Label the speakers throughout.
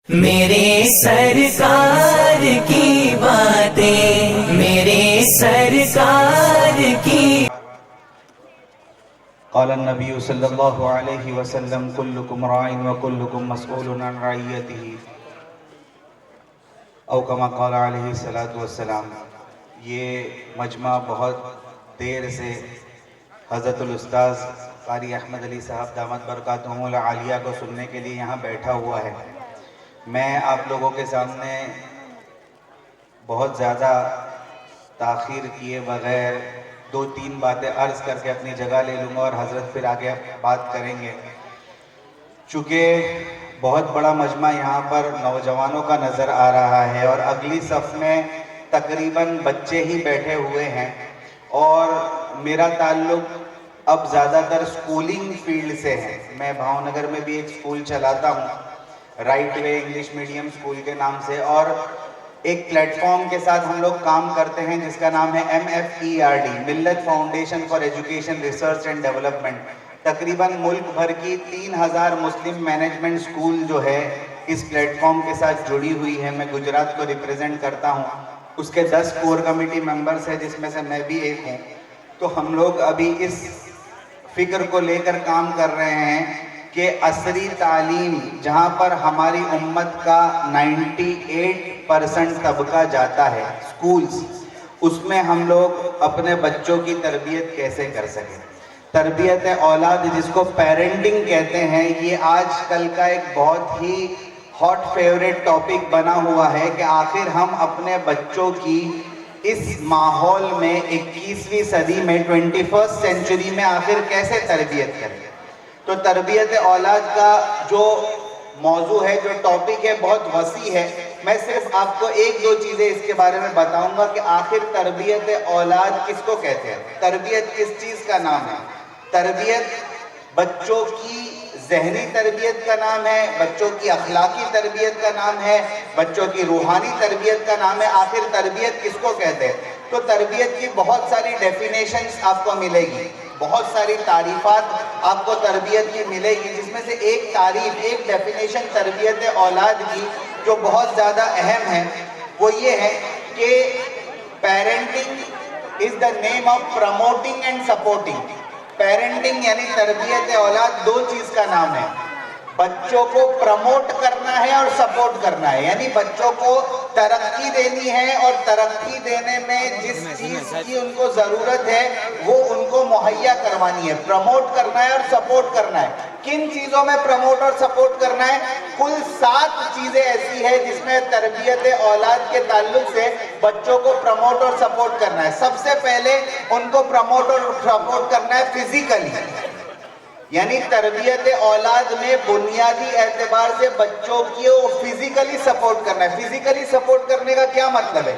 Speaker 1: میرے سرکار کی باتیں، میرے سرکار کی.
Speaker 2: قال النبی صلی اللہ علیہ وسلم کلکم راع وکلکم مسئول عن رعیتہ او کما قال علیہ الصلوۃ والسلام. یہ مجمع بہت دیر سے حضرت الاستاذ قاری احمد علی صاحب دامت برکاتہم العالیہ کو سننے کے لیے یہاں بیٹھا ہوا ہے. میں آپ لوگوں کے سامنے بہت زیادہ تاخیر کیے بغیر دو تین باتیں عرض کر کے اپنی جگہ لے لوں گا اور حضرت پھر آگے بات کریں گے. چونکہ بہت بڑا مجمع یہاں پر نوجوانوں کا نظر آ رہا ہے اور اگلی صف میں تقریباً بچے ہی بیٹھے ہوئے ہیں اور میرا تعلق اب زیادہ تر سکولنگ فیلڈ سے ہے. میں بھاؤ نگر میں بھی ایک سکول چلاتا ہوں، right way English medium school کے نام سے، اور ایک پلیٹ فارم کے ساتھ ہم لوگ کام کرتے ہیں جس کا نام ہے MFERD، ملت foundation for education research and development. تقریباً ملک بھر کی 3000 مسلم مینجمنٹ سکول جو ہے اس پلیٹ فارم کے ساتھ جڑی ہوئی ہے. میں گجرات کو ریپریزنٹ کرتا ہوں. اس کے 10 کور کمیٹی ممبرز ہیں جس میں سے میں بھی ایک ہوں. تو ہم لوگ ابھی اس فکر کو لے کر کام کر رہے ہیں کہ عصری تعلیم جہاں پر ہماری امت کا 98% طبقہ جاتا ہے سکولز، اس میں ہم لوگ اپنے بچوں کی تربیت کیسے کر سکیں. تربیت اولاد جس کو پیرنٹنگ کہتے ہیں، یہ آج کل کا ایک بہت ہی ہاٹ فیوریٹ ٹاپک بنا ہوا ہے کہ آخر ہم اپنے بچوں کی اس ماحول میں 21ویں صدی میں 21st سینچری میں آخر کیسے تربیت کریں. تو تربیت اولاد کا جو موضوع ہے، جو ٹاپک ہے، بہت وسیع ہے. میں صرف آپ کو ایک دو چیزیں اس کے بارے میں بتاؤں گا کہ آخر تربیت اولاد کس کو کہتے ہیں، تربیت کس چیز کا نام ہے. تربیت بچوں کی ذہنی تربیت کا نام ہے، بچوں کی اخلاقی تربیت کا نام ہے، بچوں کی روحانی تربیت کا نام ہے. آخر تربیت کس کو کہتے ہیں؟ تو تربیت کی بہت ساری ڈیفینیشنز آپ کو ملے گی، بہت ساری تعریفات آپ کو تربیت کی ملے گی، جس میں سے ایک تعریف، ایک ڈیفینیشن تربیت اولاد کی جو بہت زیادہ اہم ہے وہ یہ ہے کہ parenting is the name of promoting and supporting. Parenting یعنی تربیت اولاد دو چیز کا نام ہے. بچوں کو پروموٹ کرنا ہے اور سپورٹ کرنا ہے، یعنی بچوں کو ترقی دینی ہے اور ترقی دینے میں جس چیز کی ان کو ضرورت ہے وہ ان کو مہیا کروانی ہے. پروموٹ کرنا ہے اور سپورٹ کرنا ہے. کن چیزوں میں پروموٹ اور سپورٹ کرنا ہے؟ کل 7 چیزیں ایسی ہیں جس میں تربیت اولاد کے تعلق سے بچوں کو پروموٹ اور سپورٹ کرنا ہے. سب سے پہلے ان کو پروموٹ اور سپورٹ کرنا ہے فزیکلی، یعنی تربیت اولاد میں بنیادی اعتبار سے بچوں کو فزیکلی سپورٹ کرنا ہے. فزیکلی سپورٹ کرنے کا کیا مطلب ہے؟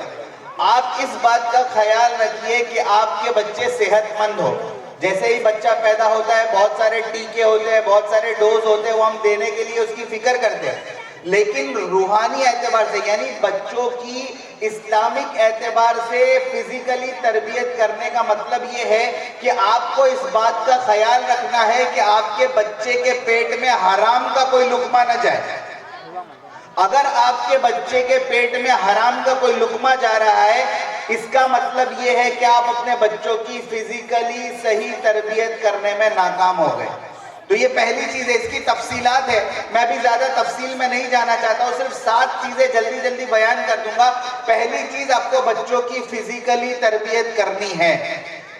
Speaker 2: آپ اس بات کا خیال رکھیے کہ آپ کے بچے صحت مند ہو. جیسے ہی بچہ پیدا ہوتا ہے بہت سارے ٹیکے ہوتے ہیں، بہت سارے ڈوز ہوتے ہیں، وہ ہم دینے کے لیے اس کی فکر کرتے ہیں. لیکن روحانی اعتبار سے یعنی بچوں کی اسلامک اعتبار سے فزیکلی تربیت کرنے کا مطلب یہ ہے کہ آپ کو اس بات کا خیال رکھنا ہے کہ آپ کے بچے کے پیٹ میں حرام کا کوئی لقمہ نہ جائے. اگر آپ کے بچے کے پیٹ میں حرام کا کوئی لقمہ جا رہا ہے، اس کا مطلب یہ ہے کہ آپ اپنے بچوں کی فزیکلی صحیح تربیت کرنے میں ناکام ہو گئے. تو یہ پہلی چیز ہے. اس کی تفصیلات ہے، میں بھی زیادہ تفصیل میں نہیں جانا چاہتا ہوں، صرف 7 چیزیں جلدی جلدی بیان کر دوں گا. پہلی چیز، آپ کو بچوں کی فزیکلی تربیت کرنی ہے.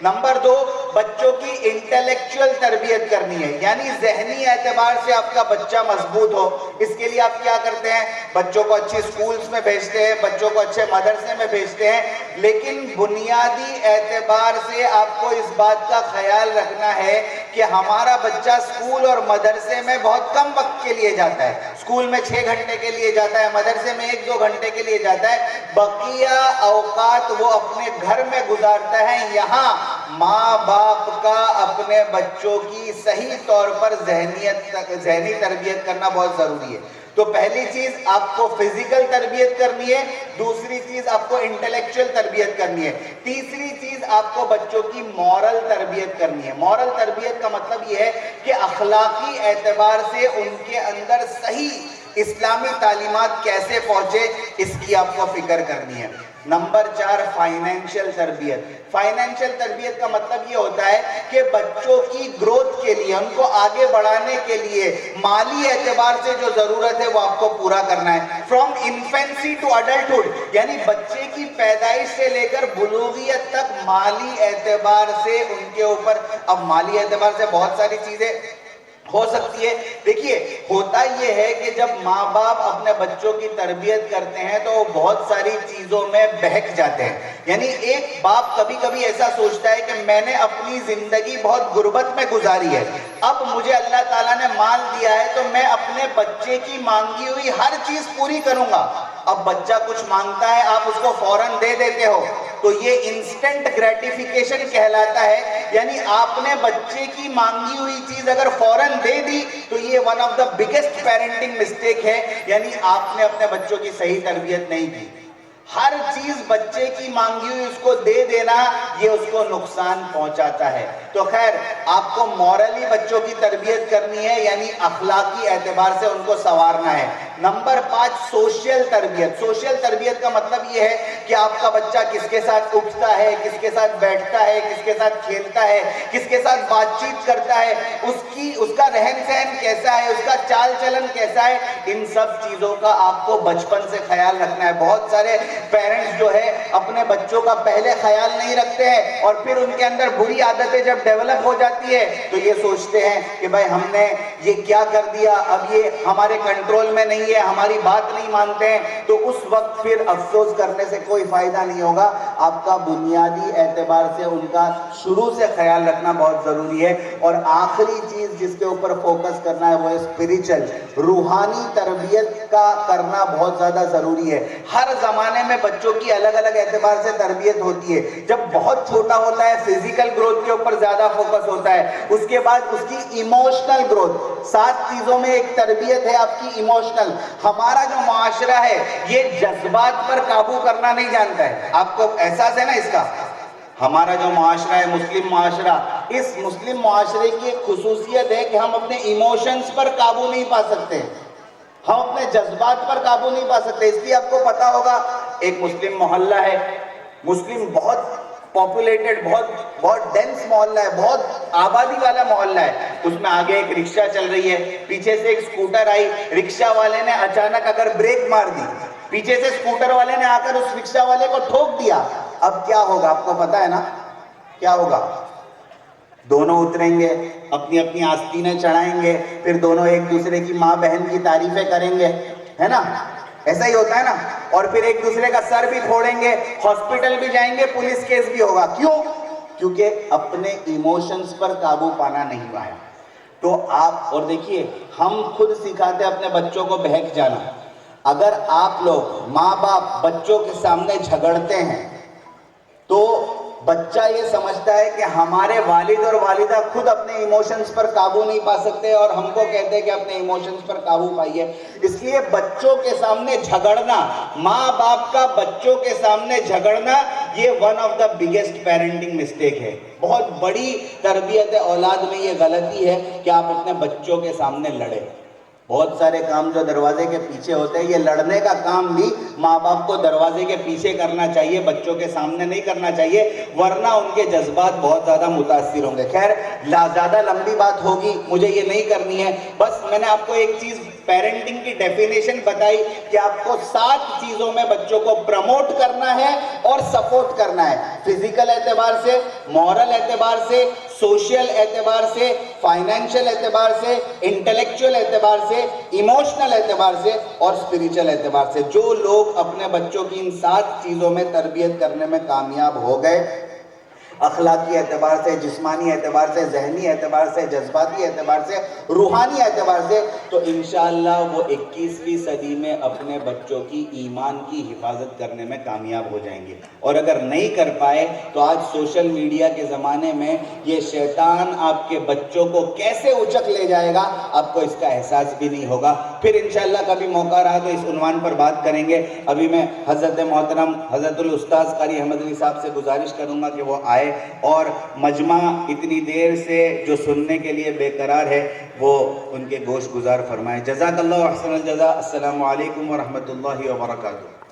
Speaker 2: نمبر 2، بچوں کی انٹلیکچول تربیت کرنی ہے، یعنی ذہنی اعتبار سے آپ کا بچہ مضبوط ہو. اس کے لیے آپ کیا کرتے ہیں؟ بچوں کو اچھی سکولز میں بھیجتے ہیں، بچوں کو اچھے مدرسے میں بھیجتے ہیں. لیکن بنیادی اعتبار سے آپ کو اس بات کا خیال رکھنا ہے کہ ہمارا بچہ سکول اور مدرسے میں بہت کم وقت کے لیے جاتا ہے. سکول میں 6 گھنٹے کے لیے جاتا ہے، مدرسے میں 1-2 گھنٹے کے لیے جاتا ہے. بقیہ اوقات وہ اپنے گھر میں گزارتا ہے. یہاں ماں باپ کا اپنے بچوں کی صحیح طور پر ذہنی تربیت کرنا بہت ضروری ہے. تو پہلی چیز آپ کو فزیکل تربیت کرنی ہے، دوسری چیز آپ کو انٹلیکچول تربیت کرنی ہے، تیسری چیز آپ کو بچوں کی مورل تربیت کرنی ہے. مورل تربیت کا مطلب یہ ہے کہ اخلاقی اعتبار سے ان کے اندر صحیح اسلامی تعلیمات کیسے پہنچے اس کی آپ کو فکر کرنی ہے۔ نمبر 4 فائنینشیل تربیت۔ فائنینشیل تربیت کا مطلب یہ ہوتا ہے کہ بچوں کی گروتھ کے لیے، ان کو آگے بڑھانے کے لیے مالی اعتبار سے جو ضرورت ہے وہ آپ کو پورا کرنا ہے۔ فرام انفینسی ٹو اڈلٹہڈ، یعنی بچے کی پیدائش سے لے کر بلوغیت تک مالی اعتبار سے ان کے اوپر، اب مالی اعتبار سے بہت ساری چیزیں ہو سکتی ہے۔ دیکھیے ہوتا یہ ہے کہ جب ماں باپ اپنے بچوں کی تربیت کرتے ہیں تو وہ بہت ساری چیزوں میں بہک جاتے ہیں۔ یعنی ایک باپ کبھی کبھی ایسا سوچتا ہے کہ میں نے اپنی زندگی بہت غربت میں گزاری ہے، اب مجھے اللہ تعالیٰ نے مال دیا ہے تو میں اپنے بچے کی مانگی ہوئی ہر چیز پوری کروں گا۔ اب بچہ کچھ مانگتا ہے، آپ اس کو فوراً دے دیتے ہو، تو یہ انسٹنٹ گریٹیفیکیشن کہلاتا ہے۔ یعنی آپ نے بچے کی مانگی ہوئی چیز اگر فوراً دے دی تو یہ one of the biggest parenting mistake ہے، یعنی آپ نے اپنے بچوں کی صحیح تربیت نہیں کی۔ ہر چیز بچے کی مانگی ہوئی اس کو دے دینا، یہ اس کو نقصان پہنچاتا ہے۔ تو خیر آپ کو مورلی بچوں کی تربیت کرنی ہے، یعنی اخلاقی اعتبار سے ان کو سنوارنا ہے۔ نمبر 5 سوشل تربیت۔ سوشل تربیت کا مطلب یہ ہے کہ آپ کا بچہ کس کے ساتھ اٹھتا ہے، کس کے ساتھ بیٹھتا ہے، کس کے ساتھ کھیلتا ہے، کس کے ساتھ بات چیت کرتا ہے، اس کا رہن سہن کیسا ہے، اس کا چال چلن کیسا ہے، ان سب چیزوں کا آپ کو بچپن سے خیال رکھنا ہے۔ بہت سارے پیرنٹس جو ہے اپنے بچوں کا پہلے خیال نہیں رکھتے ہیں، اور پھر ان کے اندر بری عادتیں جب ڈیولپ ہو جاتی ہے تو یہ سوچتے ہیں کہ بھائی ہم نے یہ کیا کر دیا، اب یہ ہمارے کنٹرول میں نہیں ہے، ہماری بات نہیں مانتے ہیں، تو اس وقت پھر افسوس کرنے سے کوئی فائدہ نہیں ہوگا۔ آپ کا بنیادی اعتبار سے ان کا شروع سے خیال رکھنا بہت ضروری ہے۔ اور آخری چیز جس کے اوپر فوکس کرنا ہے وہ ہے اسپریچل، روحانی تربیت کا کرنا بہت زیادہ ضروری ہے۔ ہر زمانے میں بچوں کی الگ الگ اعتبار سے تربیت ہوتی ہے۔ جب بہت چھوٹا ہوتا ہے فزیکل گروتھ کے اوپر زیادہ فوکس ہوتا ہے، اس کے بعد اس کی ایموشنل گروتھ، 7 چیزوں میں ایک تربیت ہے آپ کی ایموشنل۔ ہمارا جو معاشرہ ہے یہ جذبات پر قابو کرنا نہیں جانتا ہے، آپ کو احساس ہے نا اس کا؟ ہمارا جو معاشرہ ہے مسلم معاشرہ، اس مسلم معاشرے کی ایک خصوصیت ہے کہ ہم اپنے ایموشنز پر قابو نہیں پا سکتے، ہم اپنے جذبات پر قابو نہیں پا سکتے۔ اس لیے آپ کو پتا ہوگا ایک مسلم محلہ ہے، مسلم بہت پاپولیٹڈ، بہت ڈینس محلہ ہے، بہت آبادی والا محلہ ہے۔ اس میں آگے ایک رکشہ چل رہی ہے، پیچھے سے ایک سکوٹر آئی، رکشہ والے نے اچانک اگر بریک مار دی، پیچھے سے سکوٹر والے نے آ کر اس رکشہ والے کو ٹھوک دیا، اب کیا ہوگا آپ کو پتا ہے نا کیا ہوگا؟ دونوں اتریں گے، اپنی اپنی آستینیں چڑھائیں گے، پھر دونوں ایک دوسرے کی ماں بہن کی تعریفیں کریں گے، ہے نا؟ ایسا ہی ہوتا ہے نا؟ اور پھر ایک دوسرے کا سر بھی پھوڑیں گے، ہاسپٹل بھی جائیں گے، پولیس کیس بھی ہوگا۔ کیوں؟ کیونکہ اپنے ایموشنز پر قابو پانا نہیں پایا۔ تو آپ اور دیکھیے ہم خود سکھاتے ہیں اپنے بچوں کو بہک جانا۔ اگر آپ لوگ ماں باپ بچوں کے سامنے جھگڑتے ہیں تو بچہ یہ سمجھتا ہے کہ ہمارے والد اور والدہ خود اپنے ایموشنز پر قابو نہیں پا سکتے اور ہم کو کہتے ہیں کہ اپنے ایموشنز پر قابو پائیے۔ اس لیے بچوں کے سامنے جھگڑنا، ماں باپ کا بچوں کے سامنے جھگڑنا، یہ one of the biggest parenting mistake ہے۔ بہت بڑی تربیت اولاد میں یہ غلطی ہے کہ آپ اپنے بچوں کے سامنے لڑیں۔ بہت سارے کام جو دروازے کے پیچھے ہوتے ہیں، یہ لڑنے کا کام بھی ماں باپ کو دروازے کے پیچھے کرنا چاہیے، بچوں کے سامنے نہیں کرنا چاہیے، ورنہ ان کے جذبات بہت زیادہ متاثر ہوں گے۔ خیر زیادہ لمبی بات ہوگی، مجھے یہ نہیں کرنی ہے، بس میں نے آپ کو ایک چیز پیرنٹنگ کی ڈیفینیشن بتائی کہ آپ کو 7 چیزوں میں بچوں کو پروموٹ کرنا ہے اور سپورٹ کرنا ہے، فزیکل اعتبار سے، مورل اعتبار سے، سوشل اعتبار سے، فائنینشیل اعتبار سے، انٹلیکچوئل اعتبار سے، ایموشنل اعتبار سے اور اسپریچل اعتبار سے۔ جو لوگ اپنے بچوں کی ان 7 چیزوں میں تربیت کرنے میں کامیاب ہو گئے، اخلاقی اعتبار سے، جسمانی اعتبار سے، ذہنی اعتبار سے، جذباتی اعتبار سے، روحانی اعتبار سے، تو انشاءاللہ وہ 21ویں صدی میں اپنے بچوں کی ایمان کی حفاظت کرنے میں کامیاب ہو جائیں گے۔ اور اگر نہیں کر پائے تو آج سوشل میڈیا کے زمانے میں یہ شیطان آپ کے بچوں کو کیسے اچک لے جائے گا آپ کو اس کا احساس بھی نہیں ہوگا۔ پھر انشاءاللہ کبھی موقع رہا تو اس عنوان پر بات کریں گے۔ ابھی میں حضرت محترم حضرت الاستاذ قاری احمد علی صاحب سے گزارش کروں گا کہ وہ آئے فرمائے اور مجمع اتنی دیر سے جو سننے کے لیے بے قرار ہے وہ ان کے گوش گزار فرمائے. جزاک اللہ احسن الجزا. السلام علیکم ورحمۃ اللہ وبرکاتہ.